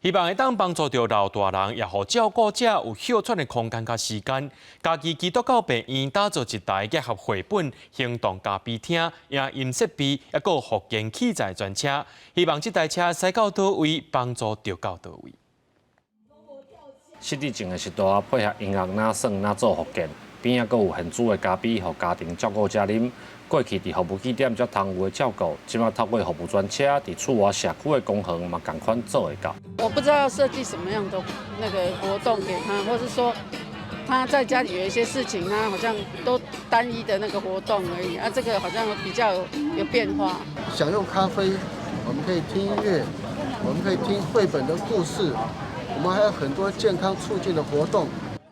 希望会当帮助到老大人，也互照顾者有休喘的空间甲时间。家己基督教病院打造一台结合绘本、行动咖啡厅、影音设备，也有复健器材专车。希望这台车驶到倒位，帮助就到倒位。失智症的时代配合音乐哪耍哪做复健，边仔阁有现煮的咖啡，互家庭照顾者啉。过去伫服务据点才通有的照顾，即马透过服务专车，伫厝外社区的公园嘛，共款做会到。我不知道要设计什么样的那个活动给他，或是说他在家里有一些事情啊，好像都单一的那个活动而已啊，这个好像比较有变化。享用咖啡，我们可以听音乐，我们可以听绘本的故事，我们还有很多健康促进的活动。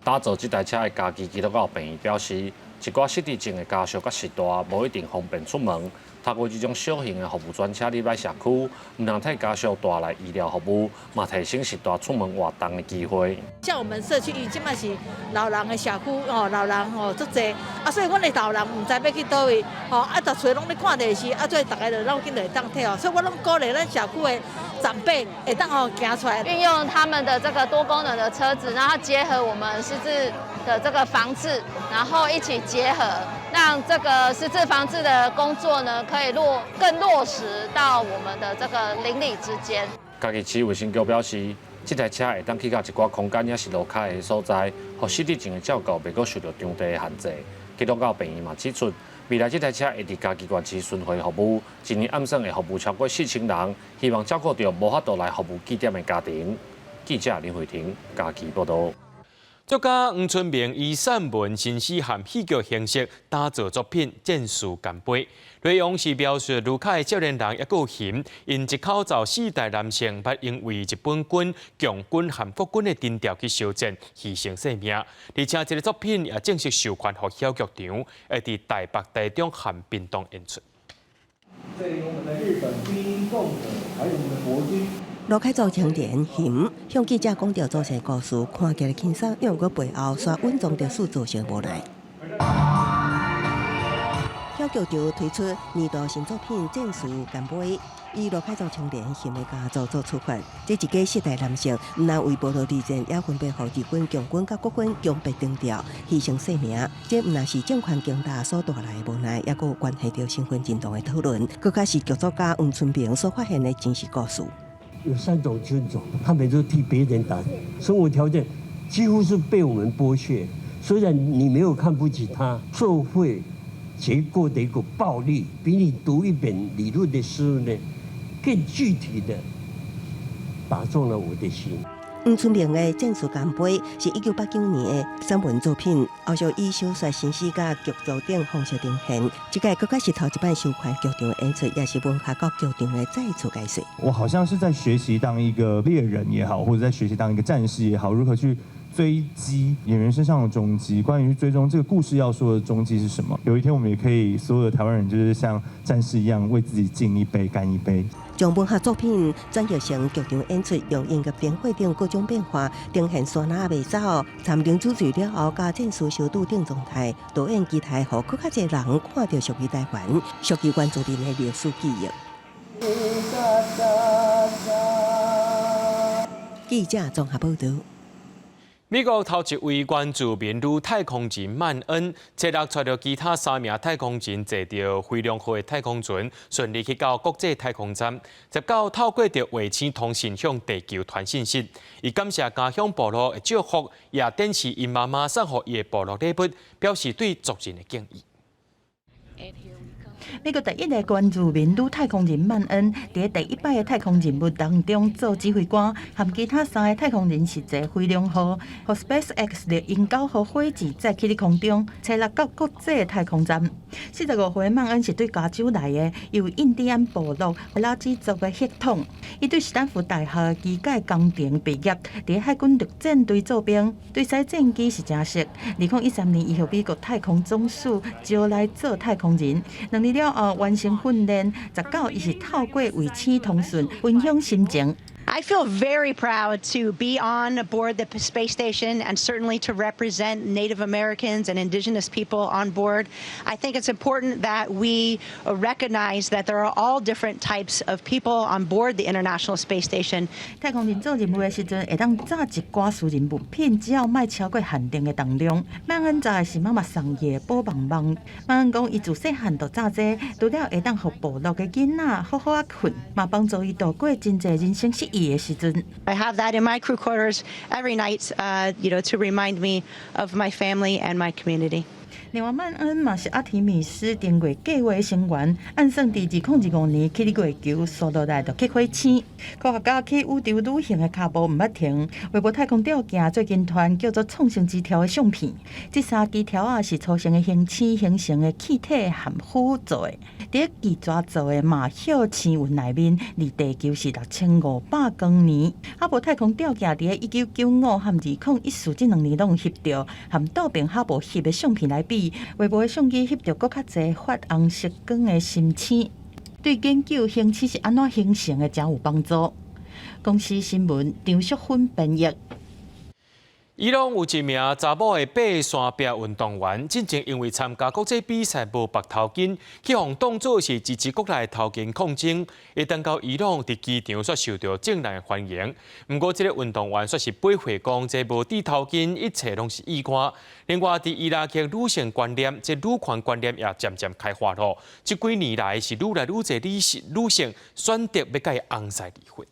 打造这台车的家己基督教病院表示，一寡失智症的家属甲时大无一定方便出门。透过这种小型的服务专车入来社区，唔通替家属带来医疗服务，嘛提升时大出门活动的机会。像我们社区伊即摆是老人的社区哦，老人哦足济啊，所以阮的老人唔知要去倒位哦，啊，逐厝拢咧看电视，啊，所以大家就拢紧来当替哦，所以我拢鼓励咱社区的长辈会当哦行出来，运用他们的这个多功能的车子，然后结合我们失智的这个防治，然后一起结合，让这个失智防治的工作呢，可以更落实到我们的这个邻里之间。家己市卫生局表示，这台车会当去到一寡空间也是路开的所在，互失智症的照顾袂阁受到场地的限制。基督教病院嘛指出，未来这台车会伫家己县市巡回服务，一年暗算会服务超过4000人，希望照顾到无法度来服务据点的家庭。记者林慧婷家己报道。作家黄春明以散文、新诗和戏剧形式打造作品《战士干杯》，内容是描述卢卡的少年人也有嫌，因一口罩4代男性，捌因为日本军、强军和国军的定调去相战，牺牲性命。而且这个作品也正式授权给小剧场，会伫台北、台中和屏东演出。这里有我们的日本军英共者，还有我们的国军。罗凯族青年嫌向记者讲到祖先故事，看起来轻松，因为背后却稳重着塑造成无奈。小剧场推出年度新作品《战士干杯》，以罗凯族青年嫌的家族做出发，这一家4代男性，唔但为保护地震，也分别互日军、强军甲国军强迫定调，牺牲性命。这唔但是政权强大所带来的无奈，也有关系到身份认同的讨论，更加是剧作家黄春明所发现的真实故事。有3种军种，他们都替别人打，生活条件几乎是被我们剥削。虽然你没有看不起他，社会结构的一个暴力，比你读一本理论的书呢，更具体的打中了我的心。黄春明的《战士干杯》是1989年的散文作品，后续以小说、新诗甲剧作等方式呈现。这个更加是头一摆授权剧场的演出，也是文化局剧场的再次解说。我好像是在学习当一个猎人也好，或者在学习当一个战士也好，如何去追击演员身上的踪迹，关于去追踪这个故事要说的踪迹是什么。有一天我们也可以所有的台湾人就是像战士一样，为自己敬一杯干一杯。将文学作品转译成剧场演出，用音乐变化等各种变化，呈现山那未走，参定主罪了后，加战士小拄等状态，导演期待互更较侪人看到属于台湾、属于原住民的历史记忆。记者综合报道。美国头一位原住民女太空人曼恩，这日带着其他3名太空人坐着飞龙号的太空船，顺利去到国际太空站，接到透过着卫星通信向地球传信息。伊感谢家乡部落的祝福，也展示因妈妈送予伊的部落礼物，表示对族人的敬意。美国第一个原住民女太空人曼恩，伫第一摆的太空任务当中做指挥官，和其他3个太空人是坐飞龙号，和 SpaceX 的因9号火箭载起伫空中，载落到国际太空站。45岁的曼恩是对加州来的，由印第安部落拉基族的血统。伊对斯坦福大学机械工程毕业，伫海军陆战队做兵，对使战机是真熟。2013年，伊被美国太空总署招来做太空人。2年了后完成训练，19伊是透过卫星通讯分享心情。I feel very proud to be on board the space station and certainly to represent Native Americans and indigenous people on board. I think it's important that we recognize that there are all different types of people on board the International Space Station. 太空人做任务的时阵，会当载一寡私人物品，只要莫超过限定的重量。曼恩载的是妈妈送伊的宝棒棒。曼恩讲，伊自细汉就早这，除了会当互部落的囡仔好好啊困，嘛帮助伊度过真侪人生失意。I have that in my crew quarters every night, to remind me of my family and my community. 另外，曼恩嘛是阿提米斯登月计划的成员，按算伫2015年去月球速度来到去火星。科学家去宇宙旅行的脚步毋捌停，微波太空吊镜最近传叫做创星枝条的相片。这3枝条啊是粗型的星星形成的气体含糊做的，伫基抓做的马丘星云内面，离地球是6500光年。哈勃太空吊镜伫1995和2014这2年拢翕到，和倒边哈勃翕的相片来比，微波的相机翕到搁较侪发红色光的星星，对研究星星是安怎形成的真有帮助。公司新闻张淑芬编译。伊朗有一名查某的爬山壁运动员，之前因为参加国际比赛无绑头巾，去互当作是支持国内头巾抗争。一旦到伊朗伫机场，却受到正面欢迎。不过，这个运动员却是背回讲，这无戴头巾，一切拢是意外。另外，伫伊拉克女性观念，这女权观念也渐渐开花了。这几年来是愈来愈侪女性选择要甲伊翁婿离婚。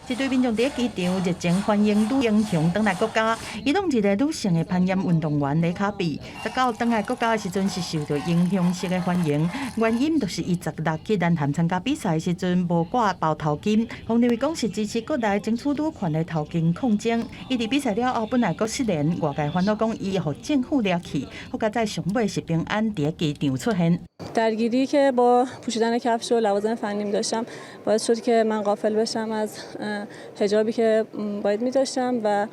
一堆民众伫机场热情欢迎女英雄返来国家。伊拢一个女性的攀岩运动员雷卡比，直到返来国家的时阵是受到英雄式的欢迎。原因就是伊16去南韩参加比赛的时阵无挂包头巾，互认为讲是支持国内争取女权的头巾抗争。伊伫比赛了后本来阁失联，外界烦恼讲伊互政府掠去，好佳在上尾是平安伫机场出现。درگیری که با پوشیدن کفش و لوازم فنی داشتم باعث شد که من غافل بشم از حجابی که باید می‌داشتم و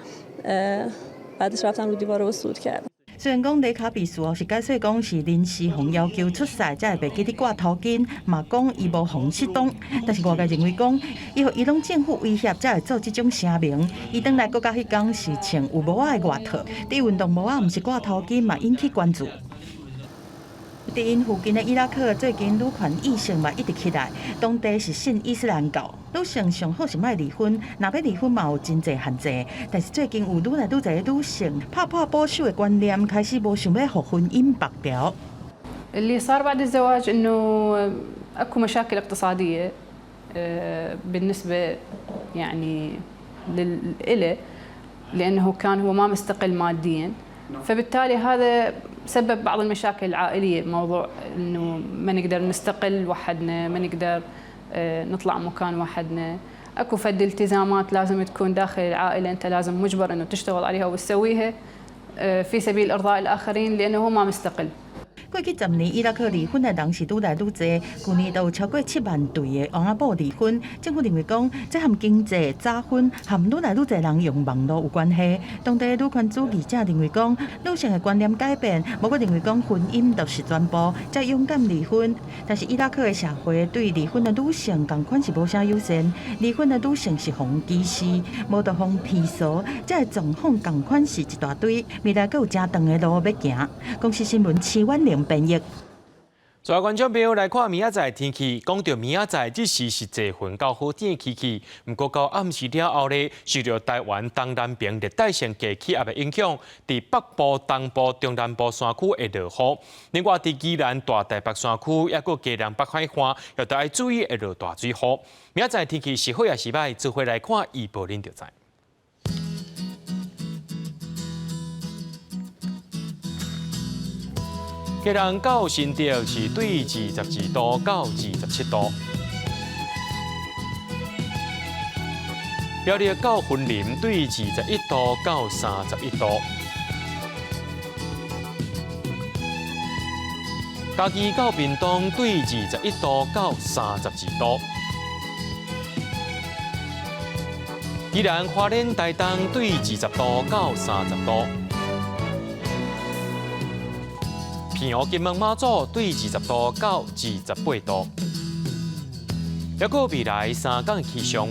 بعدش رفتم رو دیوار و صعود کردم. 虽然讲雷卡比事后是解释讲是临时互要求出赛，才会袂记得挂头巾，嘛讲伊无互失踪，但是外界认为讲，伊互伊朗政府威胁，才会做这种声明。伊返来国家迄天是穿有帽仔的外套，伫运动帽仔毋是挂头巾，嘛引起关注。伫因附近的伊拉克，最近女权意识嘛一直起来，当地是信伊斯兰教，女性上好是莫离婚，若要离婚嘛有真侪限制。但是最近有愈来愈侪的女性拍破保守的观念，开始无想要互婚姻绑条。اللي صار بعد الزواج إنه أكو مشاكل اقتصادية بالنسبة يعني لإله لأنه كان هو ما مستقل ماديا فبالتالي هذا سبب بعض المشاكل العائلية موضوع إنه ما نقدر نستقل وحدنا ما نقدر نطلع مكان وحدنا اكو فد التزامات لازم تكون داخل العائلة انت لازم مجبر انه تشتغل عليها وتسويها في سبيل ارضاء الاخرين لانه هو ما مستقل 过去10年，伊拉克离婚的人是愈来愈多，去年都有超过7万对的王阿婆离婚。政府认为讲，这和经济、早婚、和愈来愈多人用网络有关系。当地女权主义者认为讲，女性的观念改变，无过认为讲婚姻就是全部，才勇敢离婚。但是伊拉克的社会对离婚的女性同款是无啥友善，离婚的女性是互歧视，无得互批诉，这状况同款是一大堆，未来阁有真长的路要行。公司新闻7万0编译。所有观众朋友来看明仔载天气，讲到明仔载这时是侪云到好天的天气，不过到暗时了后呢，受到台湾东南边热带性低气压的影响，伫北部、东部、中南部山区会落雨。另外，伫宜兰大台北山区，也个基隆北海岸，要特爱注意会落大水雨。明仔载天气是好也是歹，做伙来看预报，恁就知。基隆到新竹是对22度到27度，苗栗到云林对21度到31度，嘉义到屏东对21度到32度，宜兰花莲台东对20度到30度。平湖金门马祖对20度到28度，还有未来3天的气象。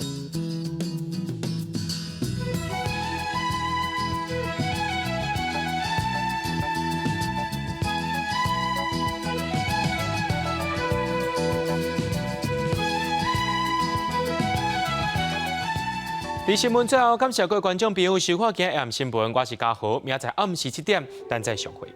伫新闻最后，感谢各位观众朋友收看今日暗新闻，我是嘉豪，明仔载暗时7点，咱再相会。